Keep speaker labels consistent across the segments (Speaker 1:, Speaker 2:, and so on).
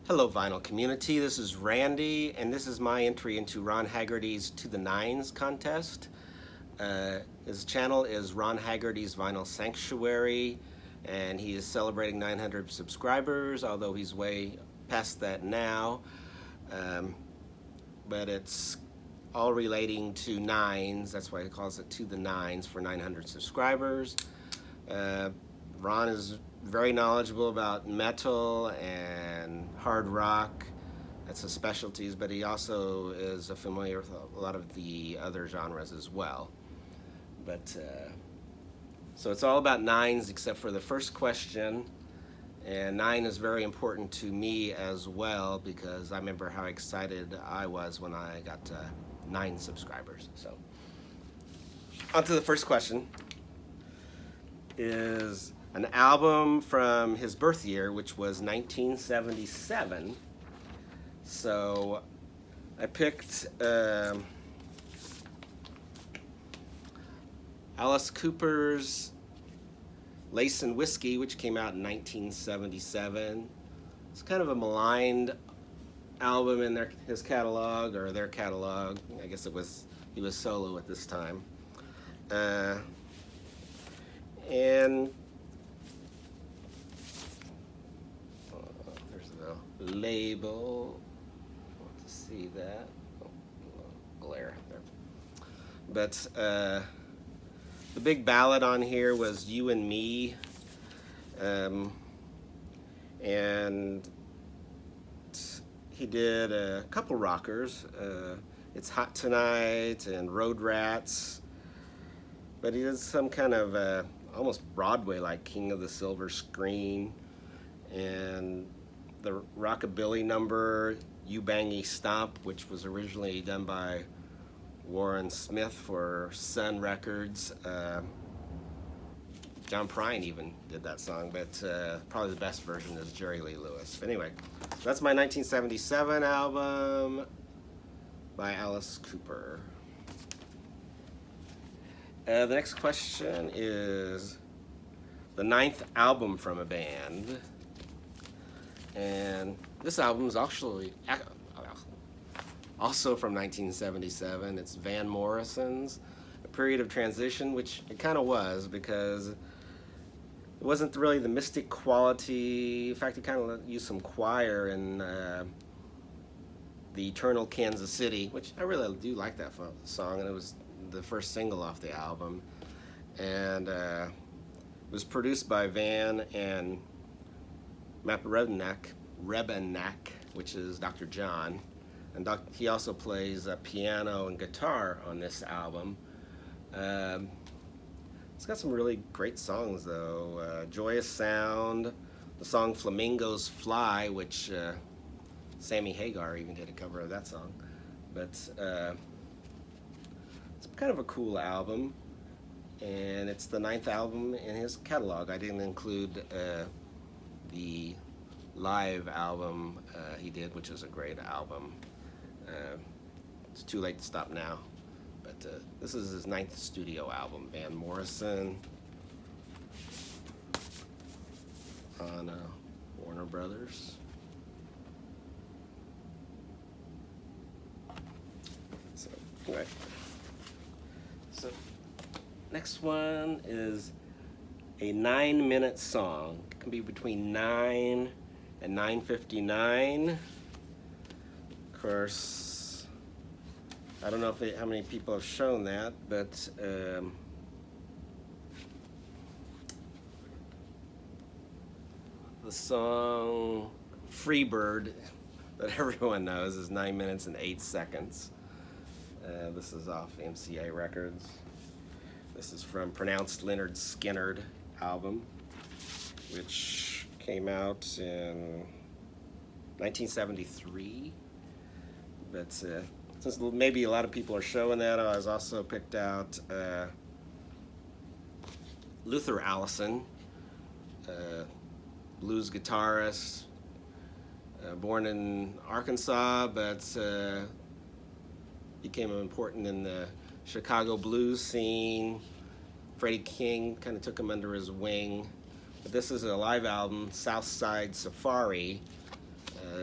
Speaker 1: Hello vinyl community, this is Randy and this is my entry into Ron Haggerty's To the Nines contest. His channel is Ron Haggerty's Vinyl Sanctuary and he is celebrating 900 subscribers, although he's way past that now. But it's all relating to nines, that's why he calls it To the Nines for 900 subscribers. Ron is very knowledgeable about metal and hard rock. That's his specialties, but he also is familiar with a lot of the other genres as well. But so it's all about nines except for the first question, and 9 is very important to me as well because I remember how excited I was when I got 9 subscribers. So on to the first question. Is an album from his birth year, which was 1977. So I picked Alice Cooper's Lace and Whiskey, which came out in 1977. It's kind of a maligned album in his catalog, or their catalog. I guess he was solo at this time. And there's the label. I want to see that. Oh, glare there. But the big ballad on here was You and Me. And he did a couple rockers. It's Hot Tonight and Road Rats. But he did some kind of almost Broadway-like King of the Silver Screen, and the rockabilly number You Bangy Stomp, which was originally done by Warren Smith for Sun Records. John Prine even did that song, but probably the best version is Jerry Lee Lewis. But anyway, so that's my 1977 album by Alice Cooper. The next question is the 9th album from a band, and this album is actually also from 1977. It's Van Morrison's A Period of Transition, which it kind of was because it wasn't really the mystic quality. In fact, it kind of used some choir in The Eternal Kansas City, which I really do like that song, and it was the first single off the album, and it was produced by Van and Matt Rebenak, which is Dr. John, and he also plays piano and guitar on this album. It's got some really great songs though. Joyous Sound, the song Flamingos Fly, which Sammy Hagar even did a cover of that song, but it's kind of a cool album, and it's the 9th album in his catalog. I didn't include the live album he did, which is a great album. It's too late to stop now, but this is his 9th studio album, Van Morrison, on Warner Brothers. So anyway. So, next one is a 9-minute song. It can be between 9 and 9:59. Of course, I don't know how many people have shown that, but the song Freebird that everyone knows is 9 minutes and 8 seconds. This is off MCA Records. This is from Pronounced Leonard Skinner album, which came out in 1973. But since maybe a lot of people are showing that, I was also picked out Luther Allison, blues guitarist, born in Arkansas, but became important in the Chicago blues scene. Freddie King kind of took him under his wing. But this is a live album, Southside Safari.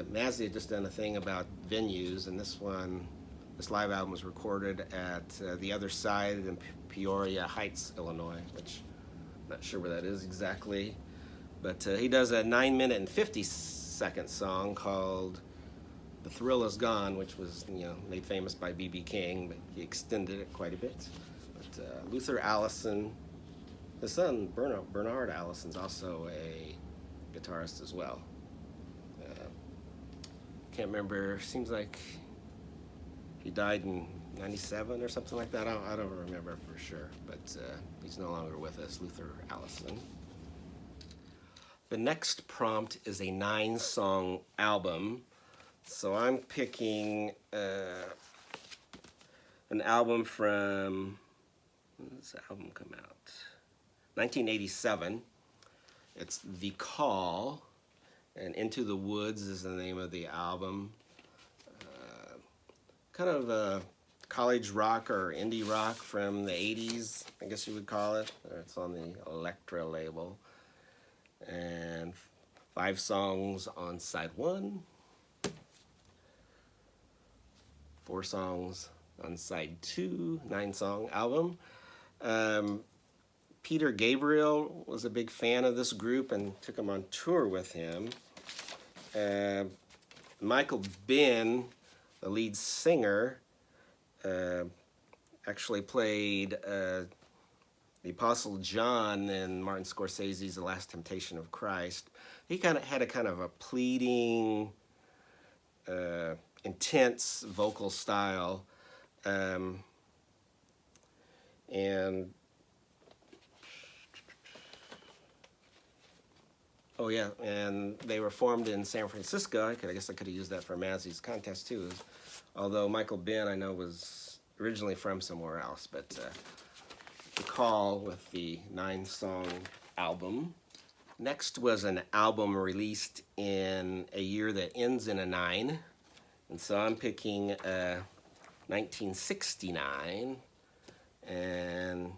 Speaker 1: Mazzy had just done a thing about venues, and this live album was recorded at the Other Side in Peoria Heights, Illinois, which I'm not sure where that is exactly. But he does a 9-minute and 50-second song called "The Thrill Is Gone," which was made famous by B.B. King, but he extended it quite a bit. But Luther Allison, his son Bernard Allison's also a guitarist as well. Can't remember. Seems like he died in '97 or something like that. I don't remember for sure, but he's no longer with us, Luther Allison. The next prompt is a 9-song album. So I'm picking an album from, when did this album come out? 1987. It's The Call, and Into the Woods is the name of the album. Kind of a college rock or indie rock from the 80s, I guess you would call it. It's on the Elektra label. And 5 songs on side 1. 4 songs on side 2, 9-song album. Peter Gabriel was a big fan of this group and took them on tour with him. Michael Ben, the lead singer, actually played the Apostle John in Martin Scorsese's The Last Temptation of Christ. He kind of had a pleading, intense vocal style, and oh yeah, and they were formed in San Francisco. I guess I could have used that for Mazzy's contest too. Although Michael Ben, I know, was originally from somewhere else, but The Call with the 9-song album. Next was an album released in a year that ends in a 9. And so I'm picking 1969 and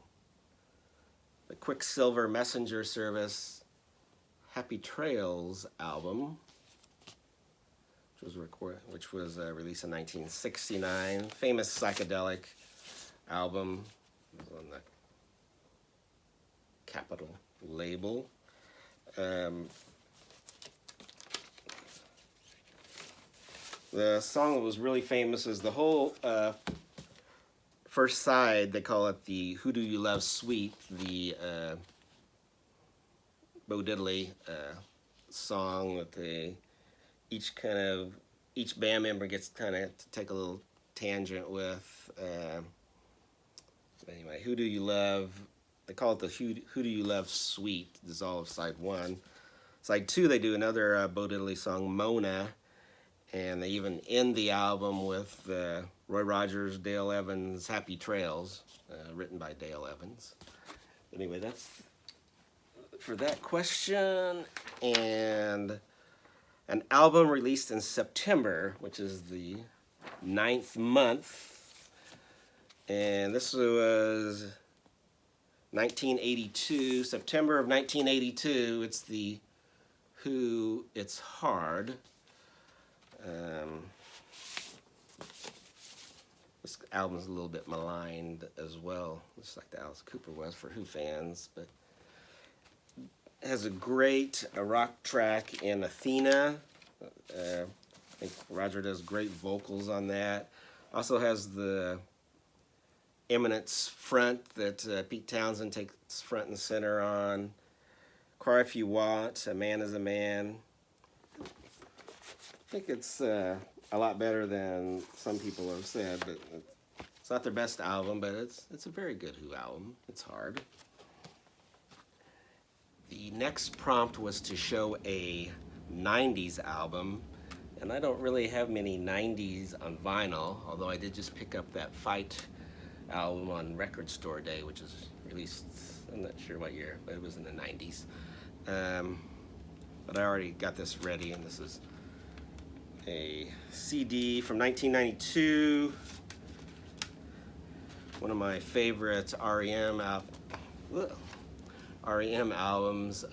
Speaker 1: the Quicksilver Messenger Service Happy Trails album, which was released in 1969. Famous psychedelic album. It was on the Capitol label. The song that was really famous is the whole first side. They call it the "Who Do You Love" suite, the Bo Diddley song that each band member gets to take a little tangent with. Anyway, "Who Do You Love"? They call it the "Who Do You Love" suite. This is all of side 1. Side 2, they do another Bo Diddley song, "Mona," and they even end the album with Roy Rogers, Dale Evans' "Happy Trails," written by Dale Evans. Anyway, that's for that question. And an album released in September, which is the 9th month, and this was 1982, September of 1982. It's the Who, It's Hard. This album is a little bit maligned as well, just like the Alice Cooper was for Who fans, but it has a great rock track in Athena. I think Roger does great vocals on that. Also has the Eminence front that Pete Townsend takes front and center on. Cry If You Want, A Man Is a Man. I think it's a lot better than some people have said, but it's not their best album, but it's a very good Who album. It's hard. The next prompt was to show a 90s album, and I don't really have many 90s on vinyl, although I did just pick up that Fight album on Record Store Day, which is released, I'm not sure what year, but it was in the 90s. But I already got this ready, and this is a CD from 1992. One of my favorite REM albums,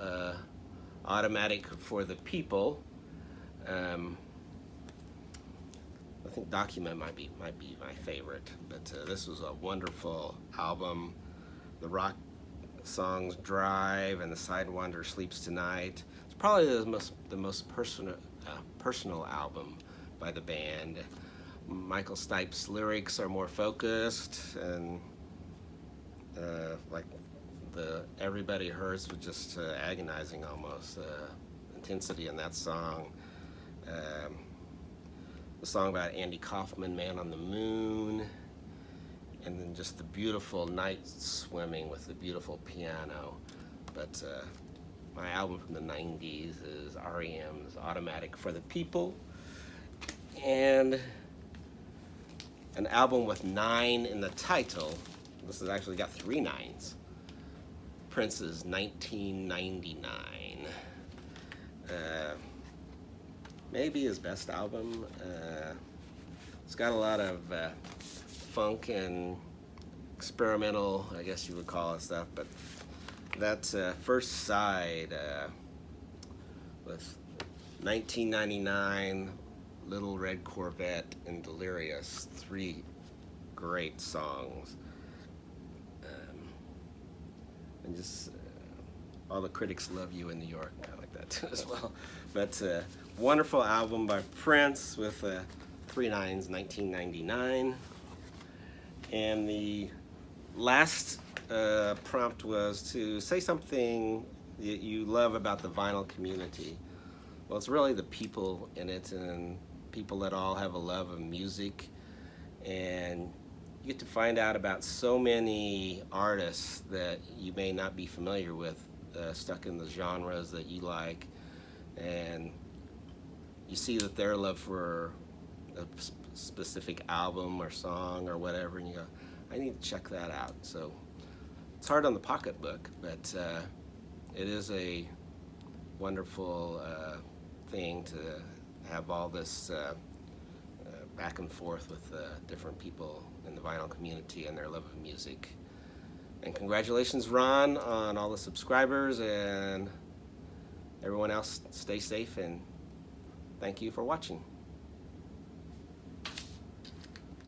Speaker 1: Automatic for the People. I think Document might be my favorite, but this was a wonderful album. The rock songs Drive and The Sidewinder Sleeps Tonight. It's probably the most personal album by the band. Michael Stipe's lyrics are more focused, and like the Everybody Hurts was just agonizing almost. Intensity in that song. The song about Andy Kaufman, Man on the Moon, and then just the beautiful night swimming with the beautiful piano. But my album from the 90s is REM's Automatic for the People, and an album with 9 in the title. This has actually got 3 9s. Prince's 1999. Maybe his best album. It's got a lot of funk and experimental, I guess you would call it, stuff, but that first side with 1999, Little Red Corvette, and Delirious, 3 great songs. And just All the Critics Love You in New York, I like that too as well. But wonderful album by Prince with 3 9s, 1999. And the last prompt was to say something that you love about the vinyl community. Well, it's really the people in it, and people that all have a love of music, and you get to find out about so many artists that you may not be familiar with, stuck in the genres that you like, and you see that their love for a specific album or song or whatever, and you go, I need to check that out. So it's hard on the pocketbook, but it is a wonderful thing to have all this back and forth with different people in the vinyl community and their love of music. And congratulations, Ron, on all the subscribers, and everyone else, stay safe, and thank you for watching.